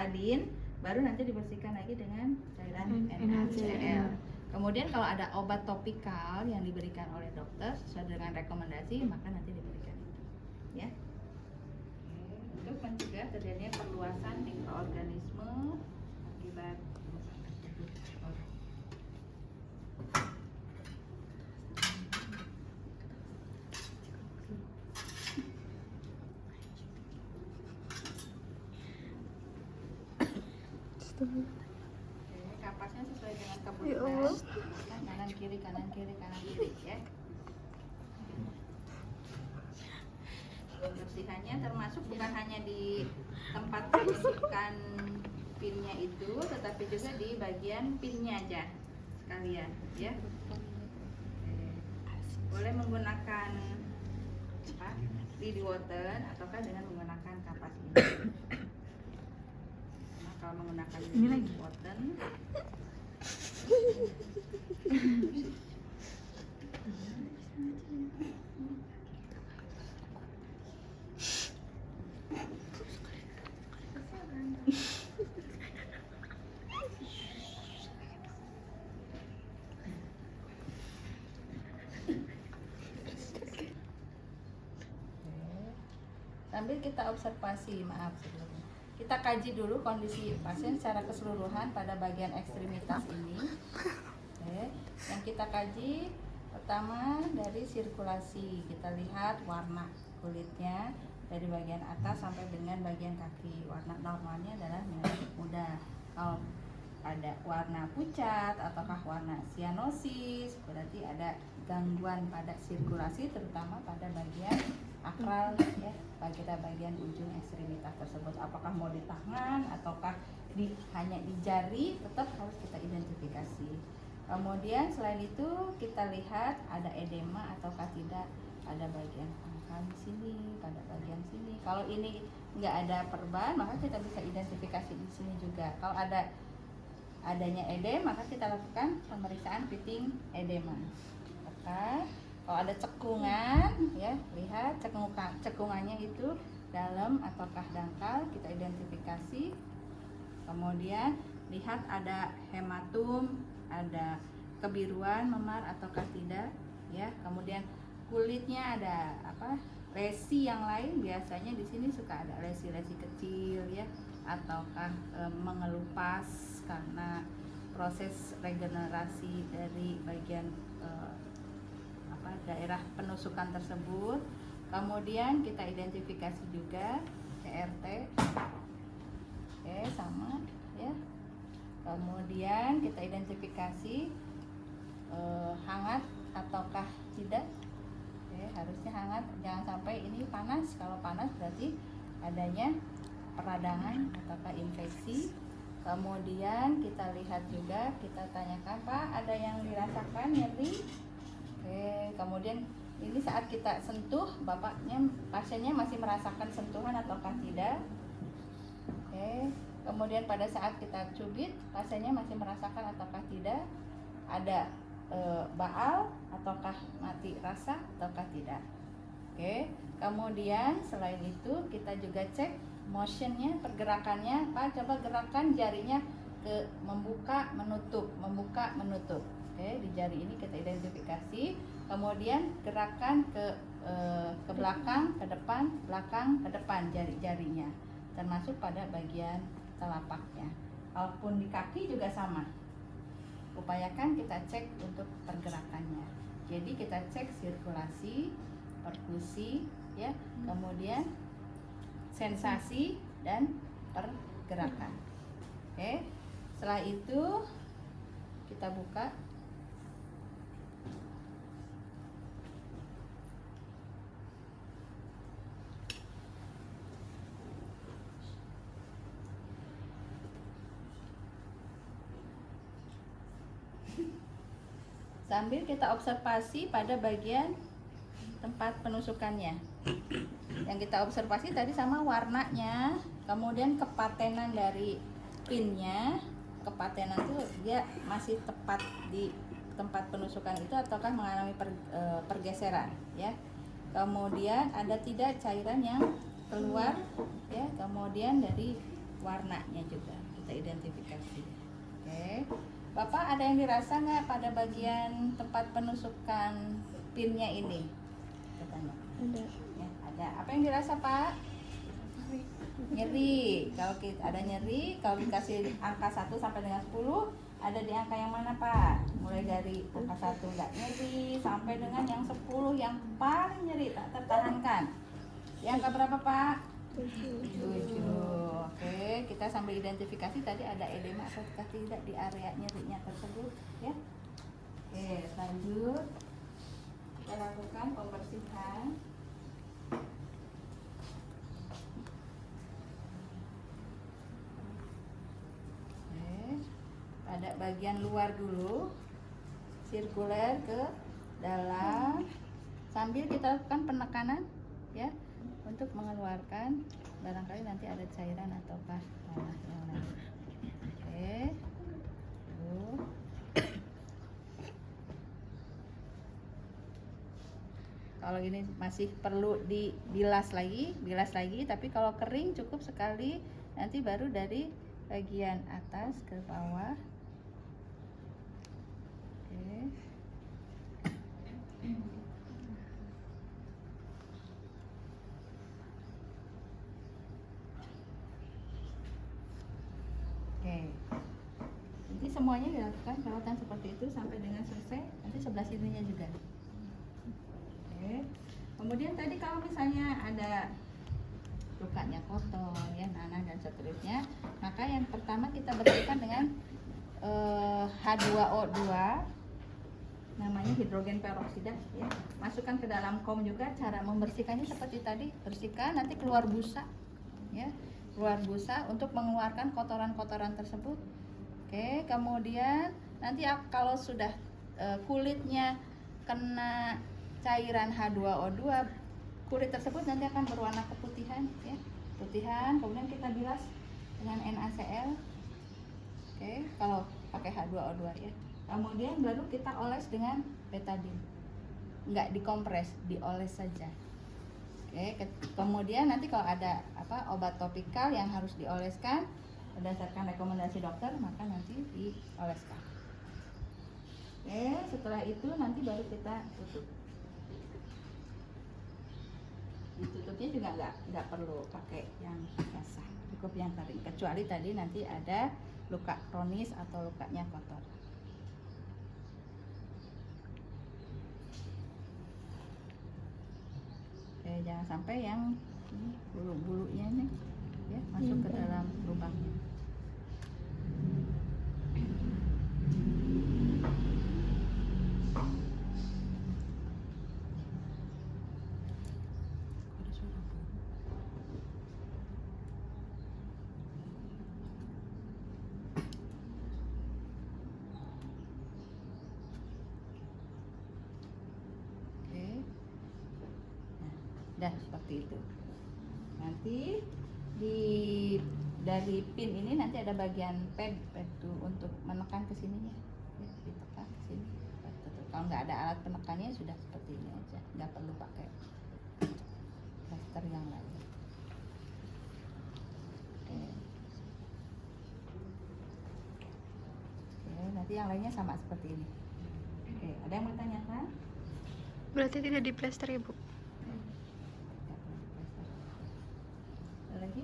betadine, baru nanti dibersihkan lagi dengan cairan NaCl. Kemudian kalau ada obat topikal yang diberikan oleh dokter sesuai dengan rekomendasi, maka nanti diberikan itu, ya. Untuk mencegah terjadinya perluasan mikroorganisme akibat kapasnya sesuai dengan kebutuhan, kanan kiri kanan kiri kanan kiri, ya. Pembersihannya termasuk bukan hanya di tempat penunjukan pinnya itu, tetapi juga di bagian pinnya aja sekalian, ya. Boleh menggunakan lidi water ataukah dengan menggunakan kapas ini. Nah, kalau menggunakan lidi water, sambil kita observasi, sebelumnya kita kaji dulu kondisi pasien secara keseluruhan pada bagian ekstremitas ini. Yang kita kaji pertama dari sirkulasi, kita lihat warna kulitnya dari bagian atas sampai dengan bagian kaki. Warna normalnya adalah merah muda. Kalau ada warna pucat ataukah warna sianosis, berarti ada gangguan pada sirkulasi, terutama pada bagian akral, ya, pada bagian ujung ekstremitas tersebut. Apakah mau di tangan ataukah hanya di jari, tetap harus kita identifikasi. Kemudian selain itu kita lihat ada edema ataukah tidak pada bagian pangkal di sini, pada bagian sini. Kalau ini nggak ada perban, maka kita bisa identifikasi di sini juga. Kalau adanya edema, maka kita lakukan pemeriksaan fitting edema. Maka kalau ada cekungan, ya, lihat cekungannya itu dalam ataukah dangkal, kita identifikasi. Kemudian lihat ada hematum, ada kebiruan memar ataukah tidak, ya. Kemudian kulitnya ada lesi yang lain, biasanya di sini suka ada lesi-lesi kecil, ya, ataukah mengelupas karena proses regenerasi dari bagian daerah penusukan tersebut. Kemudian kita identifikasi juga CRT, sama, ya. Kemudian kita identifikasi hangat ataukah tidak. Harusnya hangat, jangan sampai ini panas. Kalau panas berarti adanya peradangan ataukah infeksi. Kemudian kita lihat juga, kita tanyakan, Pak, ada yang dirasakan nyeri? Kemudian ini saat kita sentuh, pasiennya masih merasakan sentuhan ataukah tidak? Kemudian pada saat kita cubit, pasiennya masih merasakan ataukah tidak? Ada baal ataukah mati rasa ataukah tidak? Kemudian selain itu kita juga cek motionnya, pergerakannya. Pak, coba gerakan jarinya ke membuka menutup, membuka menutup. Di jari ini kita identifikasi. Kemudian gerakan ke belakang, ke depan, belakang, ke depan jari-jarinya, termasuk pada bagian telapaknya. Walaupun di kaki juga sama. Upayakan kita cek untuk pergerakannya. Jadi kita cek sirkulasi, perkusi, ya, kemudian sensasi dan pergerakan. Setelah itu kita buka. Sambil kita observasi pada bagian tempat penusukannya. Yang kita observasi tadi sama warnanya, kemudian kepatenan dari pinnya. Kepatenan itu dia masih tepat di tempat penusukan itu ataukah mengalami pergeseran, ya. Kemudian ada tidak cairan yang keluar, ya. Kemudian dari warnanya juga kita identifikasi. Oke, Bapak ada yang dirasa nggak pada bagian tempat penusukan pinnya ini? Katanya. Ada. Ya, ada. Apa yang dirasa Pak? Nyeri. Kalau kita ada nyeri, kalau dikasih angka 1 sampai dengan 10, ada di angka yang mana Pak? Mulai dari angka 1 nggak nyeri sampai dengan yang 10 yang paling nyeri tak tertahankan. Di angka berapa Pak? 7. Oke, kita sambil identifikasi tadi ada edema atau tidak di area nyerinya tersebut ya. Oke, lanjut. Kita lakukan pembersihan. Pada bagian luar dulu, sirkuler ke dalam, sambil kita lakukan penekanan ya untuk mengeluarkan barangkali nanti ada cairan ataukah tanah yang lain. Oke, tuh. Kalau ini masih perlu dibilas lagi, tapi kalau kering cukup sekali, nanti baru dari bagian atas ke bawah. Oke, nanti semuanya dilakukan perawatan seperti itu sampai dengan selesai. Nanti sebelah sininya juga. Oke. Kemudian tadi kalau misalnya ada lukanya kotor, ya nanah dan seterusnya, maka yang pertama kita bersihkan dengan H2O2, namanya hidrogen peroksida. Ya. Masukkan ke dalam kom juga. Cara membersihkannya seperti tadi, bersihkan, nanti keluar busa, ya. Keluar busa untuk mengeluarkan kotoran-kotoran tersebut. Oke, kemudian nanti kalau sudah kulitnya kena cairan H2O2, kulit tersebut nanti akan berwarna keputihan ya. Putihan, kemudian kita bilas dengan NaCl. Oke, kalau pakai H2O2 ya. Kemudian baru kita oles dengan betadine. Enggak dikompres, dioles saja. Oke, kemudian nanti kalau ada obat topikal yang harus dioleskan berdasarkan rekomendasi dokter, maka nanti dioleskan. Oke, setelah itu nanti baru kita tutup. Ditutupnya juga nggak perlu pakai yang basah, cukup yang kering. Kecuali tadi nanti ada luka kronis atau lukanya kotor. Oke, jangan sampai yang bulu-bulunya ini ya masuk ke dalam lubangnya. Dah seperti itu. Nanti dari pin ini nanti ada bagian pad tuh untuk menekan ke sininya. Ya, ditekan ke sini. Kalau nggak ada alat penekannya sudah seperti ini aja, nggak perlu pakai plaster yang lain. Oke, nanti yang lainnya sama seperti ini. Oke, ada yang mau tanyakan? Berarti tidak di plaster ya Bu? Ada lagi?